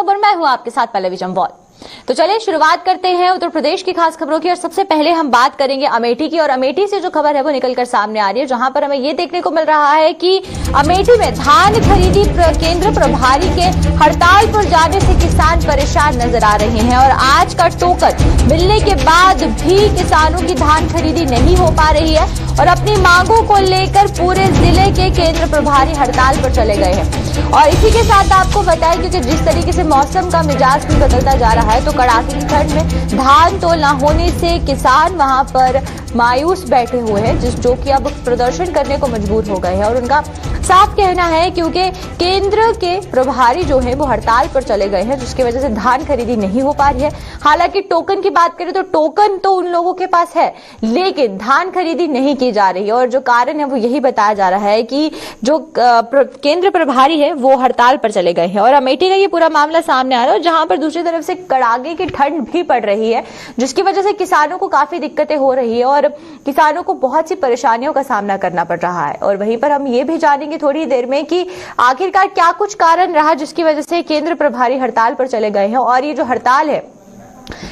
खबर मैं हूं आपके साथ पल्लवी जम्वाल। तो चलिए शुरुआत करते हैं उत्तर प्रदेश की खास खबरों की और सबसे पहले हम बात करेंगे अमेठी की। और अमेठी से जो खबर है वो निकलकर सामने आ रही है, जहां पर हमें ये देखने को मिल रहा है कि अमेठी में धान खरीदी केंद्र प्रभारी के हड़ताल पर जाने से किसान परेशान नजर आ रहे हैं। और आज का टोकन मिलने के बाद भी किसानों की धान खरीदी नहीं हो पा रही है और अपनी मांगों को लेकर पूरे जिले के केंद्र प्रभारी हड़ताल पर चले गए हैं। और इसी के साथ आपको बताएं, क्योंकि जिस तरीके से मौसम का मिजाज भी बदलता जा रहा है, तो कड़ाके की ठंड में धान तोल न होने से किसान वहां पर मायूस बैठे हुए हैं, जो कि अब प्रदर्शन करने को मजबूर हो गए हैं। और उनका साफ कहना है क्योंकि केंद्र के प्रभारी जो है वो हड़ताल पर चले गए हैं, जिसकी वजह से धान खरीदी नहीं हो पा रही है। हालांकि टोकन की बात करें तो टोकन तो उन लोगों के पास है, लेकिन धान खरीदी नहीं की जा रही है। और जो कारण है वो यही बताया जा रहा है कि जो केंद्र प्रभारी है वो हड़ताल पर चले गए हैं। और अमेठी का ये पूरा मामला सामने आ रहा है, जहां पर दूसरी तरफ से कड़ाके की ठंड भी पड़ रही है, जिसकी वजह से किसानों को काफी दिक्कतें हो रही है और किसानों को बहुत सी परेशानियों का सामना करना पड़ रहा है। और वहीं पर हम ये भी जानेंगे थोड़ी देर में कि आखिरकार क्या कुछ कारण रहा जिसकी वजह से केंद्र प्रभारी हड़ताल पर चले गए हैं और ये जो हड़ताल है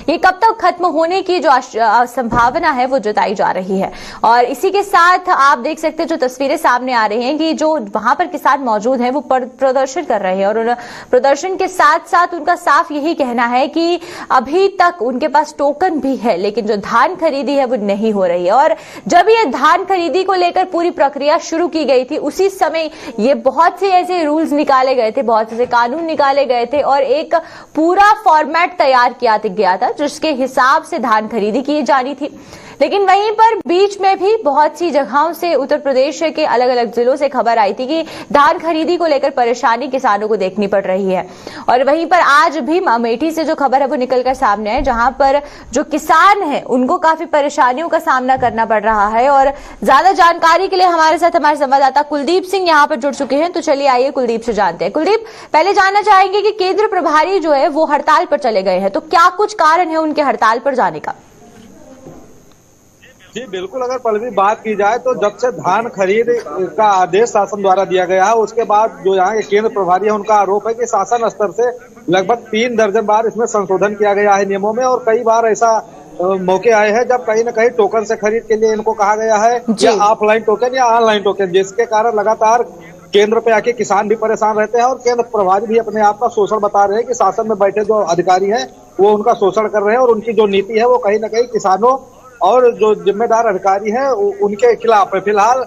ये कब तक खत्म होने की जो संभावना है वो जताई जा रही है। और इसी के साथ आप देख सकते हैं जो तस्वीरें सामने आ रही हैं कि जो वहां पर किसान मौजूद हैं वो प्रदर्शन कर रहे हैं और उन प्रदर्शन के साथ साथ उनका साफ यही कहना है कि अभी तक उनके पास टोकन भी है, लेकिन जो धान खरीदी है वो नहीं हो रही है। और जब ये धान खरीदी को लेकर पूरी प्रक्रिया शुरू की गई थी, उसी समय ये बहुत से ऐसे रूल्स निकाले गए थे, बहुत से कानून निकाले गए थे और एक पूरा फॉर्मेट तैयार किया गया था जिसके हिसाब से धान खरीदी की जानी थी। लेकिन वहीं पर बीच में भी बहुत सी जगहों से उत्तर प्रदेश के अलग अलग जिलों से खबर आई थी कि धान खरीदी को लेकर परेशानी किसानों को देखनी पड़ रही है। और वहीं पर आज भी अमेठी से जो खबर है वो निकलकर सामने है, जहां पर जो किसान है उनको काफी परेशानियों का सामना करना पड़ रहा है। और ज्यादा जानकारी के लिए हमारे साथ हमारे संवाददाता कुलदीप सिंह यहाँ पर जुड़ चुके हैं, तो चलिए आइए कुलदीप से जानते हैं। कुलदीप, पहले जानना चाहेंगे कि केंद्र प्रभारी जो है वो हड़ताल पर चले गए हैं, तो क्या कुछ कारण है उनके हड़ताल पर जाने का? जी बिल्कुल, अगर पहले बात की जाए तो जब से धान खरीद का आदेश शासन द्वारा दिया गया है, उसके बाद जो यहाँ के केंद्र प्रभारी है उनका आरोप है कि शासन स्तर से लगभग 3 दर्जन बार इसमें संशोधन किया गया है नियमों में। और कई बार ऐसा मौके आए हैं जब कहीं न कहीं टोकन से खरीद के लिए इनको कहा गया है, या ऑफलाइन टोकन या ऑनलाइन टोकन, जिसके कारण लगातार केंद्र पे आके किसान भी परेशान रहते हैं और केंद्र प्रभारी भी अपने आप का शोषण बता रहे हैं कि शासन में बैठे जो अधिकारी हैं वो उनका शोषण कर रहे हैं और उनकी जो नीति है वो कहीं न कहीं किसानों और जो जिम्मेदार अधिकारी हैं उनके खिलाफ है। फिलहाल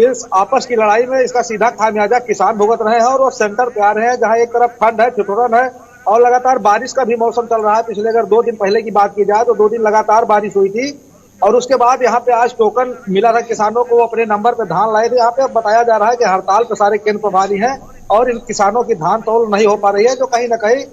इस आपस की लड़ाई में इसका सीधा खामियाजा किसान भुगत रहे हैं और वो सेंटर पे आ रहे हैं, जहां एक तरफ ठंड है, ठिठुरन है और लगातार बारिश का भी मौसम चल रहा है। पिछले अगर 2 दिन पहले की बात की जाए तो 2 दिन लगातार बारिश हुई थी और उसके बाद यहाँ पे आज टोकन मिला था किसानों को, वो अपने नंबर पे धान लाए थे। यहाँ पे बताया जा रहा है कि हड़ताल पे सारे केंद्र प्रभारी हैं और इन किसानों की धान तौल नहीं हो पा रही है, जो कहीं न कहीं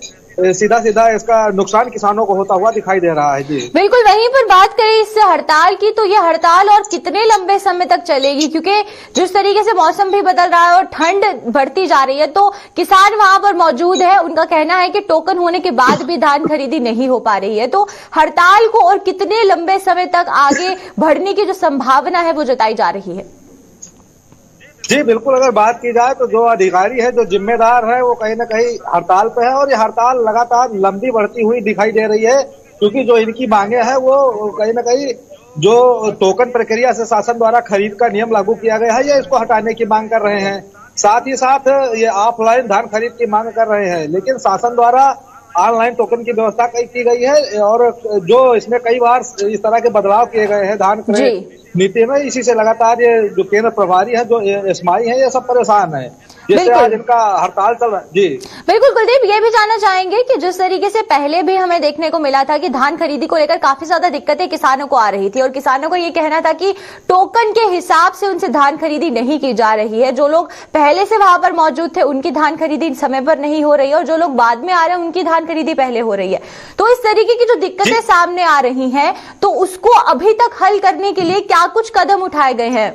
सीधा सीधा इसका नुकसान किसानों को होता हुआ दिखाई दे रहा है। जी बिल्कुल, वहीं पर बात करें इस हड़ताल की, तो ये हड़ताल और कितने लंबे समय तक चलेगी? क्योंकि जिस तरीके से मौसम भी बदल रहा है और ठंड बढ़ती जा रही है, तो किसान वहां पर मौजूद है, उनका कहना है कि टोकन होने के बाद भी धान खरीदी नहीं हो पा रही है। तो हड़ताल को और कितने लंबे समय तक आगे बढ़ने की जो संभावना है वो जताई जा रही है? जी बिल्कुल, अगर बात की जाए तो जो अधिकारी है, जो जिम्मेदार है, वो कहीं न कहीं हड़ताल पे है और ये हड़ताल लगातार लंबी बढ़ती हुई दिखाई दे रही है, क्योंकि जो इनकी मांगे हैं वो कहीं न कहीं जो टोकन प्रक्रिया से शासन द्वारा खरीद का नियम लागू किया गया है, ये इसको हटाने की मांग कर रहे हैं। साथ ही साथ ये ऑफलाइन धान खरीद की मांग कर रहे हैं, लेकिन शासन द्वारा ऑनलाइन टोकन की व्यवस्था की गई है और जो इसमें कई बार इस तरह के बदलाव किए गए हैं धान नीति में। इसी से लगातार ये जो केंद्र प्रभारी है, जो एसमाई है, ये सब परेशान है, जिससे आज इनका हड़ताल चल रहा है। जी बिल्कुल कुलदीप, ये भी जानना चाहेंगे कि जिस तरीके से पहले भी हमें देखने को मिला था कि धान खरीदी को लेकर काफी ज्यादा दिक्कतें किसानों को आ रही थी और किसानों को ये कहना था कि टोकन के हिसाब से उनसे धान खरीदी नहीं की जा रही है, जो लोग पहले से वहां पर मौजूद थे उनकी धान खरीदी समय पर नहीं हो रही है और जो लोग बाद में आ रहे हैं उनकी धान खरीदी पहले हो रही है। तो इस तरीके की जो दिक्कतें सामने आ रही हैं, तो उसको अभी तक हल करने के लिए क्या कुछ कदम उठाए गए हैं?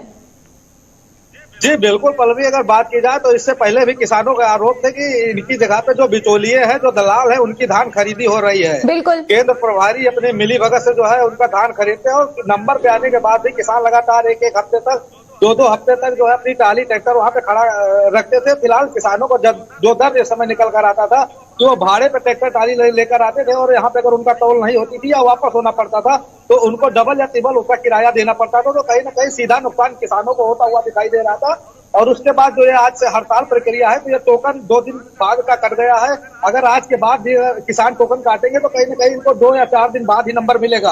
जी बिल्कुल पल्लवी, अगर बात की जाए तो इससे पहले भी किसानों का आरोप थे कि इनकी जगह पे जो बिचौलिए हैं, जो दलाल है, उनकी धान खरीदी हो रही है। बिल्कुल, केंद्र प्रभारी अपने मिली भगत से जो है उनका धान खरीदते हैं और नंबर पे आने के बाद भी किसान लगातार 1-1 हफ्ते तक दो हफ्ते तक जो है अपनी टाली ट्रैक्टर वहां पे खड़ा रखते थे। फिलहाल किसानों को जब जो दर इस समय निकल कर आता था कि वो भाड़े पे ट्रैक्टर टाली लेकर आते थे और यहाँ पे अगर उनका टोल नहीं होती थी या वापस होना पड़ता था तो उनको डबल या ट्रिपल उसका किराया देना पड़ता था। तो कहीं ना कहीं सीधा नुकसान किसानों को होता हुआ दिखाई दे रहा था। और उसके बाद जो ये आज से हड़ताल प्रक्रिया है तो ये टोकन 2 दिन बाद का कट गया है। अगर आज के बाद भी किसान टोकन काटेंगे तो कहीं ना कहीं इनको 2 या 4 दिन बाद ही नंबर मिलेगा।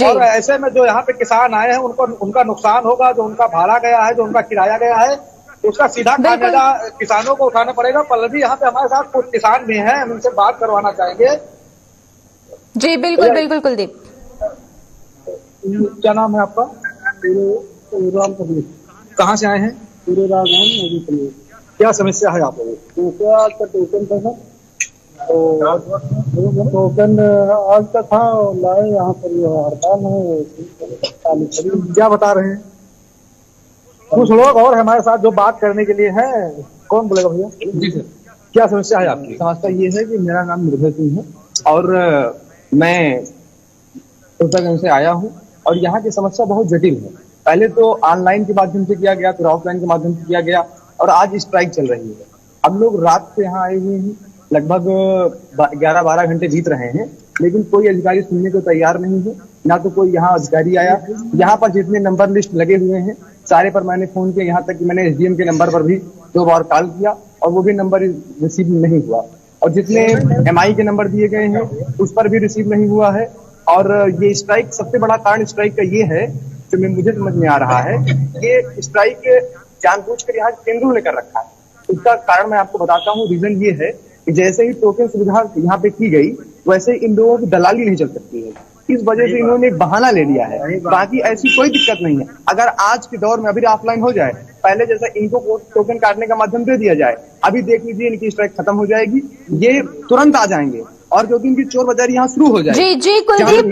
और ऐसे में जो यहाँ पे किसान आए हैं उनको उनका नुकसान होगा। जो उनका भाड़ा गया है, जो उनका किराया गया है, उसका सीधा खामियाजा किसानों को उठाना पड़ेगा। पल्लवी यहाँ पे हमारे साथ कुछ किसान भी हैं, हम उनसे बात करवाना चाहेंगे। जी बिल्कुल बिल्कुल कुलदीप, क्या नाम है आपका? कहाँ से आए हैं? क्या समस्या है आप लोगों को? टोकन था ना, तो टोकन आज तक था लाए यहाँ पर हड़ताल है। क्या बता रहे हैं? कुछ लोग और हमारे साथ जो बात करने के लिए हैं। कौन बोलेगा भैया? जी सर, क्या समस्या है आपकी? समस्या ये है कि मेरा नाम निर्भय सिंह है और मैं उत्तरगंज से आया हूँ और यहाँ की समस्या बहुत जटिल है। पहले तो ऑनलाइन के माध्यम से किया गया, फिर ऑफलाइन के माध्यम से किया गया और आज स्ट्राइक चल रही है। हम लोग रात से यहाँ आए हुए हैं, लगभग 11-12 घंटे बीत रहे हैं, लेकिन कोई अधिकारी सुनने को तैयार नहीं है। ना तो कोई यहाँ अधिकारी आया। यहाँ पर जितने नंबर लिस्ट लगे हुए हैं सारे पर मैंने फोन किया, यहाँ तक कि मैंने एसडीएम के नंबर पर भी 2 बार कॉल किया और वो भी नंबर रिसीव नहीं हुआ। और जितने एमआई के नंबर दिए गए हैं उस पर भी रिसीव नहीं हुआ है। और ये स्ट्राइक, सबसे बड़ा कारण स्ट्राइक का ये है जो मुझे समझ में आ रहा है, ये स्ट्राइक जानबूझकर यहाँ केंद्रों ने कर रखा है। इसका कारण मैं आपको बताता हूँ। रीजन ये है कि जैसे ही टोकन सुविधा यहाँ पे की गई वैसे इन लोगों की दलाली नहीं चल सकती है। इस वजह से इन्होंने एक बहाना ले लिया है। बाकी ऐसी कोई दिक्कत नहीं है। अगर आज के दौर में अभी ऑफलाइन हो जाए, पहले जैसा इनको टोकन काटने का माध्यम दे दिया जाए, अभी देख लीजिए इनकी स्ट्राइक खत्म हो जाएगी, ये तुरंत आ जाएंगे और क्योंकि इनकी चोर बाजारी यहाँ शुरू हो जाएगी। जी कुलदीप।